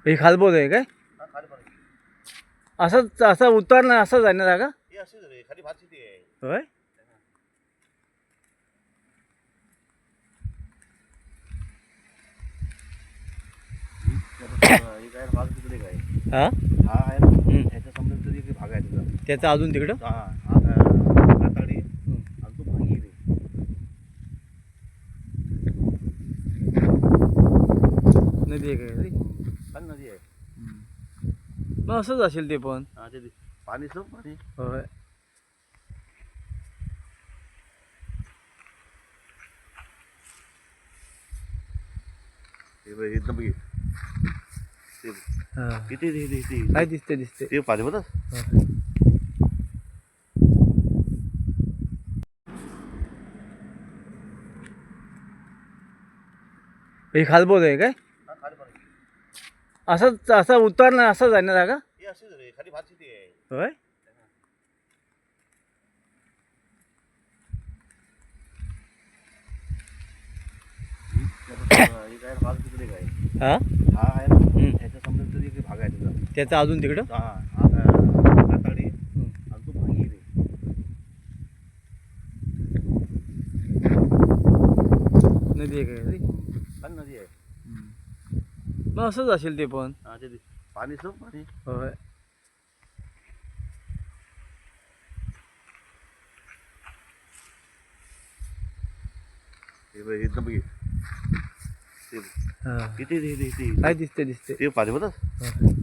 हे खालबोट आहे काय? हा खाली पाणी असंच असं उतरणं असंच आहे ना जागा? हे अशीच रे खाली भात शेती आहे. होय. ही काय भाग तिकडे काय हा हा आहे ना ह्याच्या समजा तरी एक भाग आहे तिथं. त्याचं अजून तिकडं हा हा कातडी हं. आणि तो भागी रे नदी आहे काय रे? पण नदी आहे. मग असंच असेल ते पण. हा ते पाणी सो पाणी होय. हे बघ, एकदम बघ. ते हा किती काय दिसते दिसते. ते पाणी बघ. होय. हे खालबोट आहे काय? हा खाली पाणी असंच असं उतरणं असंच आहे ना जागा? हे अशीच रे खाली भात शेती आहे. होय. ही काय भाग तिकडे काय हा हा आहे ना ह्याच्या समजा तरी एक भाग आहे तिथं. त्याचं अजून तिकडं हा हा कातडी हं. आणि तो भागी रे नदी आहे काय रे? पण नदी आहे. मग असंच असेल ते पण. हा ते पाणी सो पाणी होय. हे बघ, एकदम बघ. ते हा किती काय दिसते दिसते. ते पाणी बघ. होय.